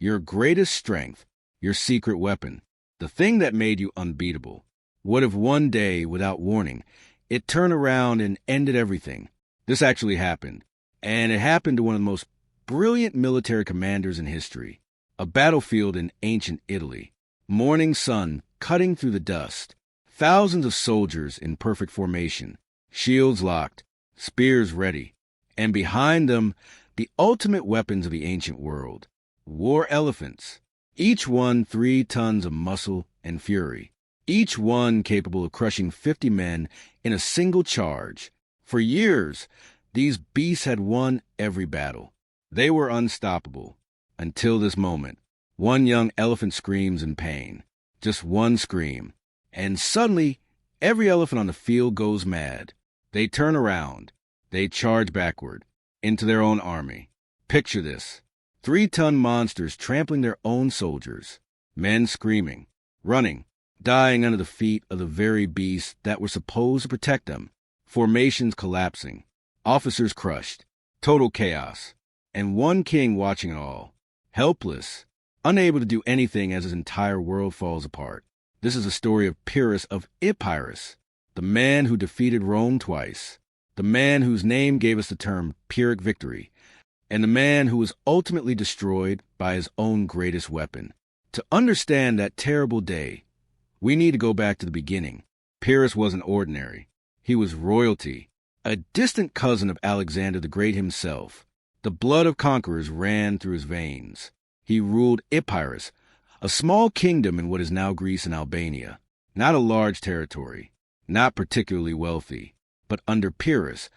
your greatest strength, your secret weapon, the thing that made you unbeatable. What if one day, without warning, it turned around and ended everything? This actually happened, and it happened to one of the most brilliant military commanders in history. A battlefield in ancient Italy. Morning sun cutting through the dust. Thousands of soldiers in perfect formation, shields locked, spears ready, and behind them, the ultimate weapons of the ancient world, war elephants, each one 3 tons of muscle and fury, each one capable of crushing 50 men in a single charge. For years, these beasts had won every battle. They were unstoppable, until this moment. One young elephant screams in pain, just one scream, and suddenly, every elephant on the field goes mad. They turn around, they charge backward, into their own army. Picture this. 3-ton monsters trampling their own soldiers. Men screaming, running, dying under the feet of the very beasts that were supposed to protect them. Formations collapsing. Officers crushed. Total chaos. And one king watching it all. Helpless. Unable to do anything as his entire world falls apart. This is the story of Pyrrhus of Epirus, the man who defeated Rome twice, the man whose name gave us the term Pyrrhic victory, and the man who was ultimately destroyed by his own greatest weapon. To understand that terrible day, we need to go back to the beginning. Pyrrhus wasn't ordinary. He was royalty, a distant cousin of Alexander the Great himself. The blood of conquerors ran through his veins. He ruled Epirus, a small kingdom in what is now Greece and Albania. Not a large territory, not particularly wealthy, but under Pyrrhus,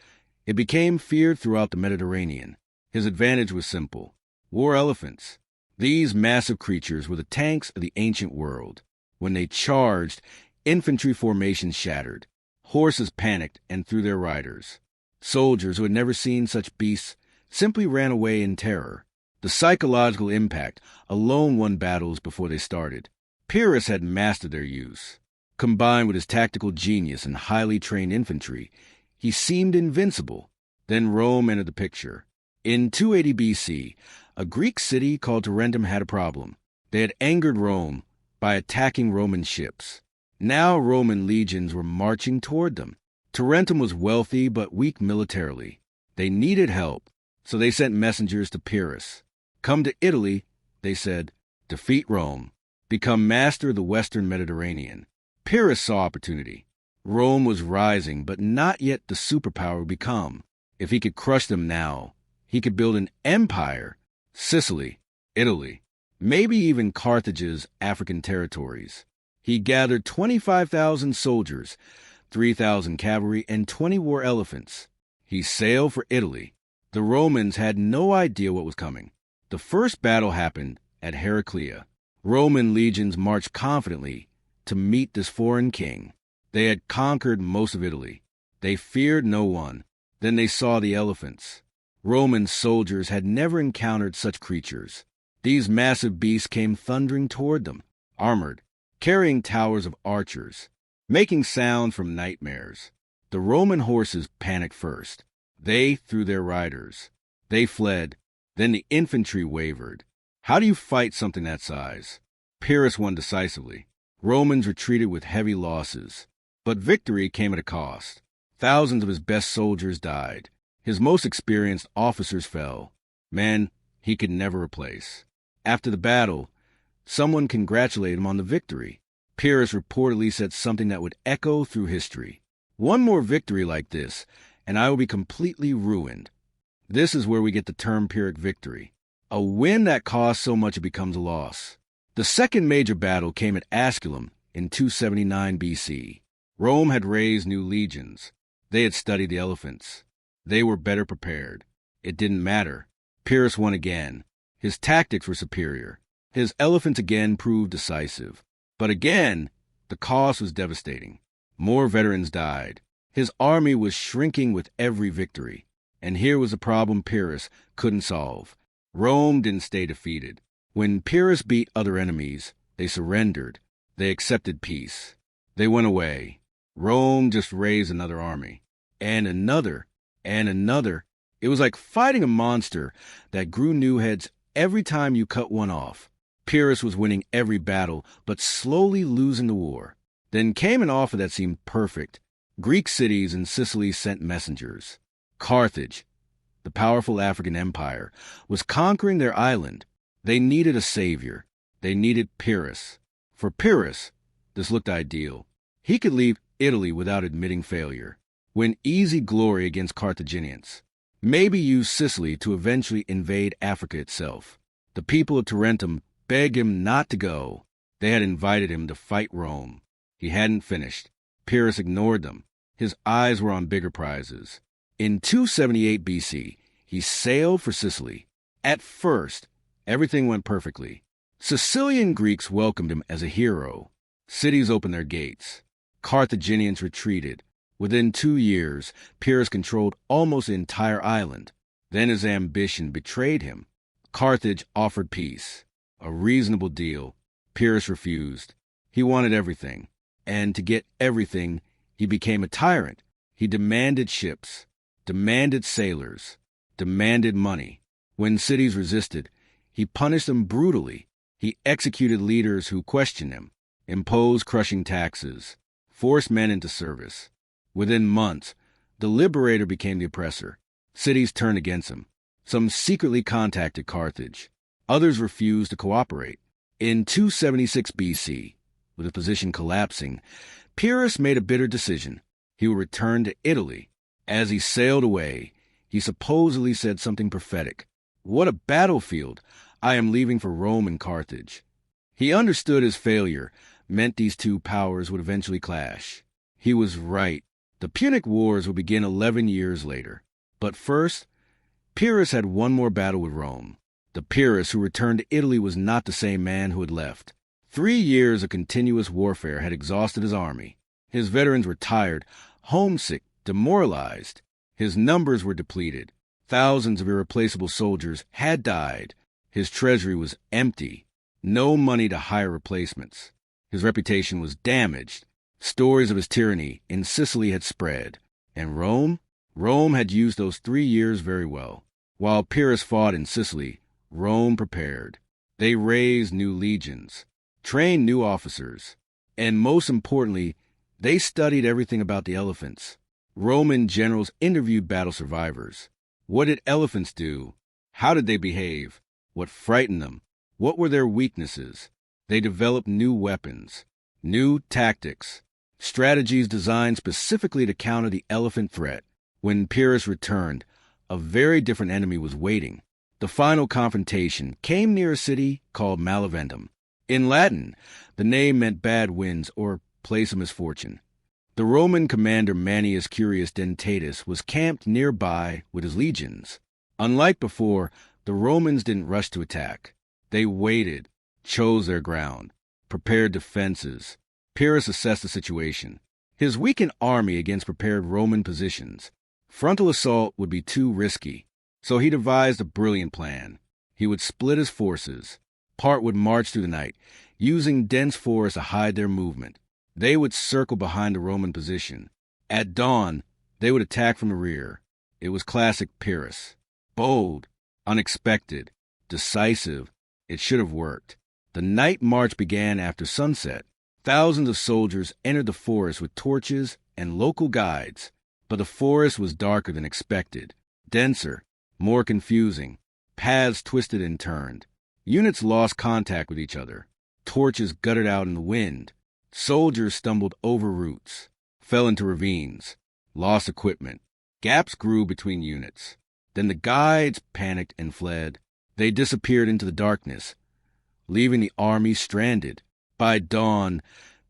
it became feared throughout the Mediterranean. His advantage was simple. War elephants. These massive creatures were the tanks of the ancient world. When they charged, infantry formations shattered. Horses panicked and threw their riders. Soldiers who had never seen such beasts simply ran away in terror. The psychological impact alone won battles before they started. Pyrrhus had mastered their use. Combined with his tactical genius and highly trained infantry, he seemed invincible. Then Rome entered the picture. In 280 BC, a Greek city called Beneventum had a problem. They had angered Rome by attacking Roman ships. Now Roman legions were marching toward them. Tarentum was wealthy but weak militarily. They needed help, so they sent messengers to Pyrrhus. Come to Italy, they said, defeat Rome, become master of the western Mediterranean. Pyrrhus saw opportunity. Rome was rising, but not yet the superpower would become. If he could crush them now, he could build an empire, Sicily, Italy, maybe even Carthage's African territories. He gathered 25,000 soldiers, 3,000 cavalry, and 20 war elephants. He sailed for Italy. The Romans had no idea what was coming. The first battle happened at Heraclea. Roman legions marched confidently to meet this foreign king. They had conquered most of Italy. They feared no one. Then they saw the elephants. Roman soldiers had never encountered such creatures. These massive beasts came thundering toward them, armored, carrying towers of archers, making sound from nightmares. The Roman horses panicked first. They threw their riders. They fled. Then the infantry wavered. How do you fight something that size? Pyrrhus won decisively. Romans retreated with heavy losses. But victory came at a cost. Thousands of his best soldiers died. His most experienced officers fell. Men he could never replace. After the battle, someone congratulated him on the victory. Pyrrhus reportedly said something that would echo through history. One more victory like this, and I will be completely ruined. This is where we get the term Pyrrhic victory. A win that costs so much it becomes a loss. The second major battle came at Asculum in 279 BC. Rome had raised new legions. They had studied the elephants. They were better prepared. It didn't matter. Pyrrhus won again. His tactics were superior. His elephants again proved decisive. But again, the cost was devastating. More veterans died. His army was shrinking with every victory. And here was a problem Pyrrhus couldn't solve. Rome didn't stay defeated. When Pyrrhus beat other enemies, they surrendered. They accepted peace. They went away. Rome just raised another army. And another. And another. It was like fighting a monster that grew new heads every time you cut one off. Pyrrhus was winning every battle, but slowly losing the war. Then came an offer that seemed perfect. Greek cities in Sicily sent messengers. Carthage, the powerful African empire, was conquering their island. They needed a savior. They needed Pyrrhus. For Pyrrhus, this looked ideal. He could leave Italy without admitting failure, win easy glory against Carthaginians, maybe use Sicily to eventually invade Africa itself. The people of Tarentum begged him not to go. They had invited him to fight Rome. He hadn't finished. Pyrrhus ignored them. His eyes were on bigger prizes. In 278 BC, he sailed for Sicily. At first, everything went perfectly. Sicilian Greeks welcomed him as a hero. Cities opened their gates. Carthaginians retreated. Within 2 years, Pyrrhus controlled almost the entire island. Then his ambition betrayed him. Carthage offered peace, a reasonable deal. Pyrrhus refused. He wanted everything. And to get everything, he became a tyrant. He demanded ships, demanded sailors, demanded money. When cities resisted, he punished them brutally. He executed leaders who questioned him, imposed crushing taxes, forced men into service. Within months, the liberator became the oppressor. Cities turned against him. Some secretly contacted Carthage. Others refused to cooperate. In 276 BC, with the position collapsing, Pyrrhus made a bitter decision. He would return to Italy. As he sailed away, he supposedly said something prophetic. "What a battlefield! I am leaving for Rome and Carthage." He understood his failure meant these two powers would eventually clash. He was right. The Punic Wars would begin 11 years later. But first, Pyrrhus had one more battle with Rome. The Pyrrhus who returned to Italy was not the same man who had left. 3 years of continuous warfare had exhausted his army. His veterans were tired, homesick, demoralized. His numbers were depleted. Thousands of irreplaceable soldiers had died. His treasury was empty. No money to hire replacements. His reputation was damaged. Stories of his tyranny in Sicily had spread. And Rome? Rome had used those 3 years very well. While Pyrrhus fought in Sicily, Rome prepared. They raised new legions, trained new officers, and most importantly, they studied everything about the elephants. Roman generals interviewed battle survivors. What did elephants do? How did they behave? What frightened them? What were their weaknesses? They developed new weapons, new tactics, strategies designed specifically to counter the elephant threat. When Pyrrhus returned, a very different enemy was waiting. The final confrontation came near a city called Beneventum. In Latin, the name meant bad winds or place of misfortune. The Roman commander Manius Curius Dentatus was camped nearby with his legions. Unlike before, the Romans didn't rush to attack. They waited, chose their ground, prepared defenses. Pyrrhus assessed the situation. His weakened army against prepared Roman positions. Frontal assault would be too risky, so he devised a brilliant plan. He would split his forces. Part would march through the night, using dense forest to hide their movement. They would circle behind the Roman position. At dawn, they would attack from the rear. It was classic Pyrrhus. Bold, unexpected, decisive. It should have worked. The night march began after sunset. Thousands of soldiers entered the forest with torches and local guides. But the forest was darker than expected, denser, more confusing. Paths twisted and turned. Units lost contact with each other. Torches guttered out in the wind. Soldiers stumbled over roots, fell into ravines, lost equipment. Gaps grew between units. Then the guides panicked and fled. They disappeared into the darkness, leaving the army stranded. By dawn,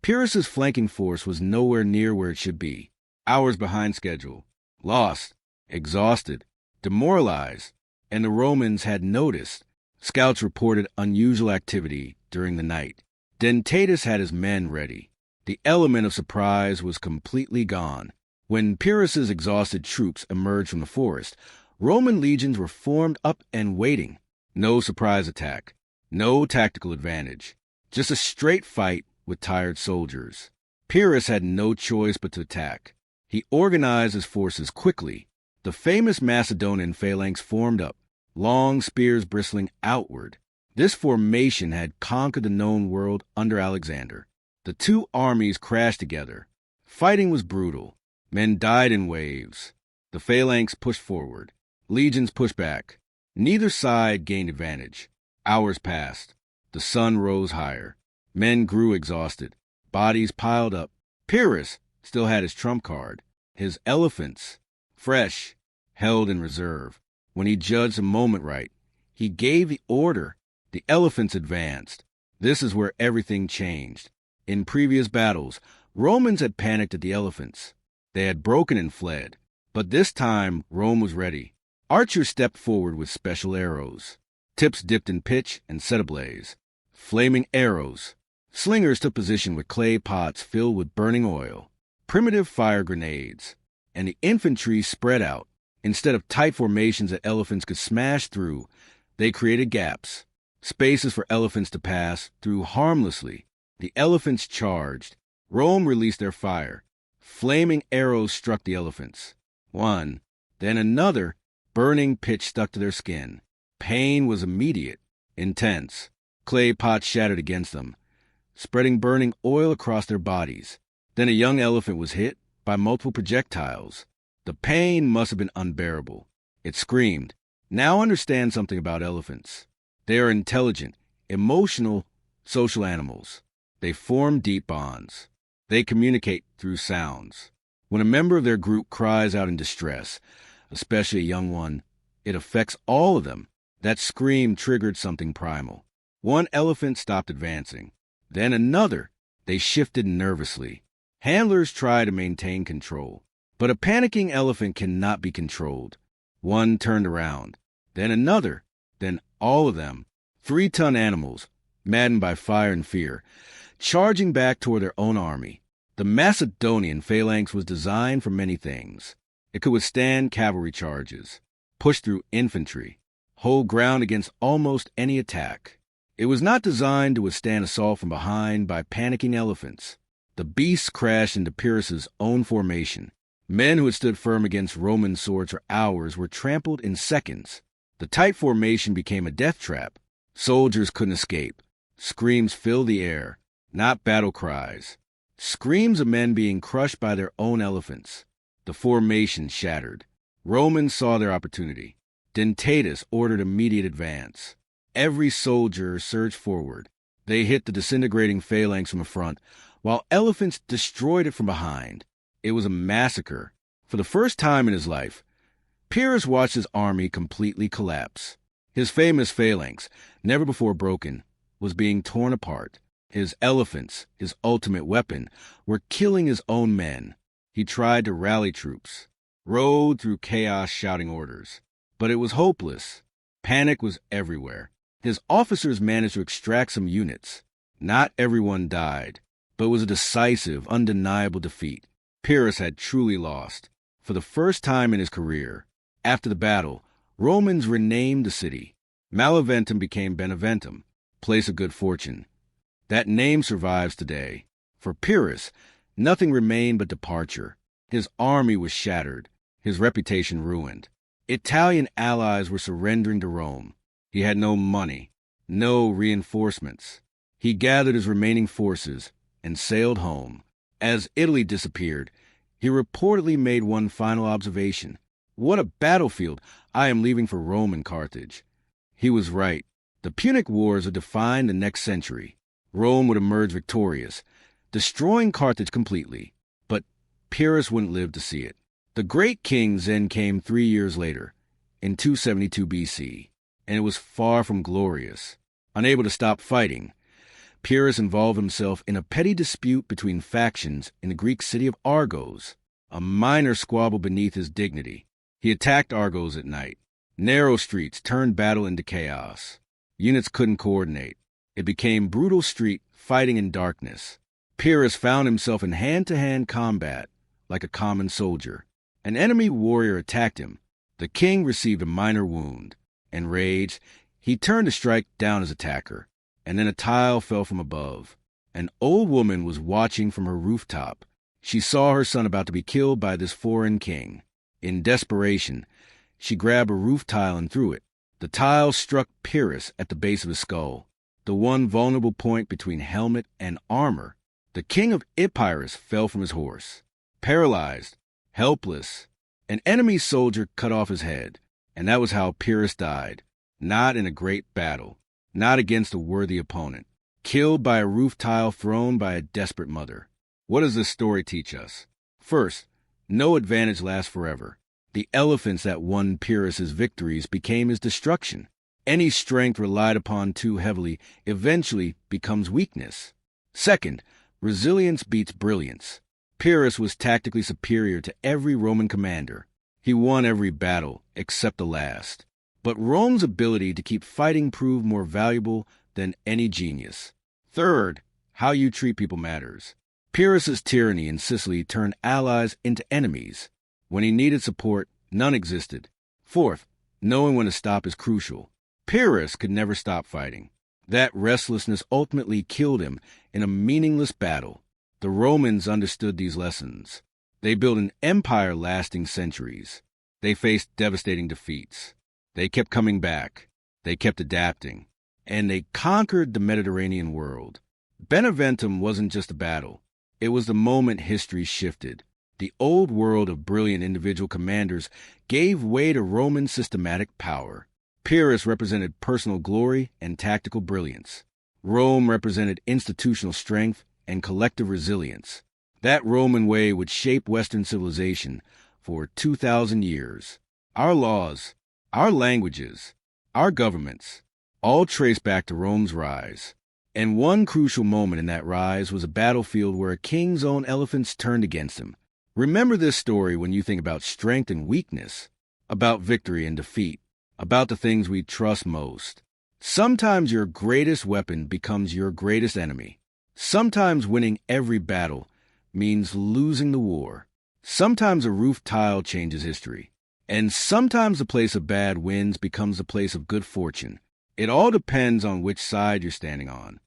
Pyrrhus's flanking force was nowhere near where it should be. Hours behind schedule, lost, exhausted, demoralized, and the Romans had noticed. Scouts reported unusual activity during the night. Dentatus had his men ready. The element of surprise was completely gone. When Pyrrhus's exhausted troops emerged from the forest, Roman legions were formed up and waiting. No surprise attack, no tactical advantage, just a straight fight with tired soldiers. Pyrrhus had no choice but to attack. He organized his forces quickly. The famous Macedonian phalanx formed up. long spears bristling outward. This formation had conquered the known world under Alexander. The two armies crashed together. Fighting was brutal. Men died in waves. The phalanx pushed forward. Legions pushed back. Neither side gained advantage. Hours passed. The sun rose higher. Men grew exhausted. Bodies piled up. Pyrrhus still had his trump card. His elephants, fresh, held in reserve. When he judged the moment right, he gave the order. The elephants advanced. This is where everything changed. In previous battles, Romans had panicked at the elephants. They had broken and fled. But this time, Rome was ready. Archers stepped forward with special arrows. Tips dipped in pitch and set ablaze. Flaming arrows. Slingers took position with clay pots filled with burning oil. Primitive fire grenades. And the infantry spread out. Instead of tight formations that elephants could smash through, they created gaps. Spaces for elephants to pass through harmlessly. The elephants charged. Rome released their fire. Flaming arrows struck the elephants. One, then another, burning pitch stuck to their skin. Pain was immediate, intense. Clay pots shattered against them, spreading burning oil across their bodies. Then a young elephant was hit by multiple projectiles. The pain must have been unbearable. It screamed. Now understand something about elephants. They are intelligent, emotional, social animals. They form deep bonds. They communicate through sounds. When a member of their group cries out in distress, especially a young one, it affects all of them. That scream triggered something primal. One elephant stopped advancing. Then another. They shifted nervously. Handlers try to maintain control. But a panicking elephant cannot be controlled. One turned around. Then another. Then all of them. 3-ton animals, maddened by fire and fear, charging back toward their own army. The Macedonian phalanx was designed for many things. It could withstand cavalry charges, push through infantry, hold ground against almost any attack. It was not designed to withstand assault from behind by panicking elephants. The beasts crashed into Pyrrhus's own formation. Men who had stood firm against Roman swords for hours were trampled in seconds. The tight formation became a death trap. Soldiers couldn't escape. Screams filled the air, not battle cries. Screams of men being crushed by their own elephants. The formation shattered. Romans saw their opportunity. Dentatus ordered immediate advance. Every soldier surged forward. They hit the disintegrating phalanx from the front, while elephants destroyed it from behind. It was a massacre. For the first time in his life, Pyrrhus watched his army completely collapse. His famous phalanx, never before broken, was being torn apart. His elephants, his ultimate weapon, were killing his own men. He tried to rally troops, rode through chaos shouting orders. But it was hopeless. Panic was everywhere. His officers managed to extract some units. Not everyone died, but it was a decisive, undeniable defeat. Pyrrhus had truly lost. For the first time in his career, after the battle, Romans renamed the city. Beneventum became Beneventum, place of good fortune. That name survives today. For Pyrrhus, nothing remained but departure. His army was shattered, his reputation ruined. Italian allies were surrendering to Rome. He had no money, no reinforcements. He gathered his remaining forces and sailed home. As Italy disappeared, he reportedly made one final observation. "What a battlefield! I am leaving for Rome and Carthage." He was right. The Punic Wars would define the next century. Rome would emerge victorious, destroying Carthage completely. But Pyrrhus wouldn't live to see it. The great kings then came 3 years later, in 272 BC, and it was far from glorious. Unable to stop fighting, Pyrrhus involved himself in a petty dispute between factions in the Greek city of Argos, a minor squabble beneath his dignity. He attacked Argos at night. Narrow streets turned battle into chaos. Units couldn't coordinate. It became brutal street fighting in darkness. Pyrrhus found himself in hand-to-hand combat like a common soldier. An enemy warrior attacked him. The king received a minor wound. Enraged, he turned to strike down his attacker, and then a tile fell from above. An old woman was watching from her rooftop. She saw her son about to be killed by this foreign king. In desperation, she grabbed a roof tile and threw it. The tile struck Pyrrhus at the base of his skull, the one vulnerable point between helmet and armor. The king of Epirus fell from his horse, paralyzed, helpless. An enemy soldier cut off his head, and that was how Pyrrhus died. Not in a great battle, not against a worthy opponent. Killed by a roof tile thrown by a desperate mother. What does this story teach us? First, no advantage lasts forever. The elephants that won Pyrrhus's victories became his destruction. Any strength relied upon too heavily eventually becomes weakness. Second, resilience beats brilliance. Pyrrhus was tactically superior to every Roman commander. He won every battle except the last. But Rome's ability to keep fighting proved more valuable than any genius. Third, how you treat people matters. Pyrrhus's tyranny in Sicily turned allies into enemies. When he needed support, none existed. Fourth, knowing when to stop is crucial. Pyrrhus could never stop fighting. That restlessness ultimately killed him in a meaningless battle. The Romans understood these lessons. They built an empire lasting centuries. They faced devastating defeats. They kept coming back. They kept adapting. And they conquered the Mediterranean world. Beneventum wasn't just a battle. It was the moment history shifted. The old world of brilliant individual commanders gave way to Roman systematic power. Pyrrhus represented personal glory and tactical brilliance. Rome represented institutional strength and collective resilience. That Roman way would shape Western civilization for 2,000 years. Our laws, our languages, our governments, all trace back to Rome's rise. And one crucial moment in that rise was a battlefield where a king's own elephants turned against him. Remember this story when you think about strength and weakness, about victory and defeat, about the things we trust most. Sometimes your greatest weapon becomes your greatest enemy. Sometimes winning every battle means losing the war. Sometimes a roof tile changes history. And sometimes the place of bad winds becomes the place of good fortune. It all depends on which side you're standing on.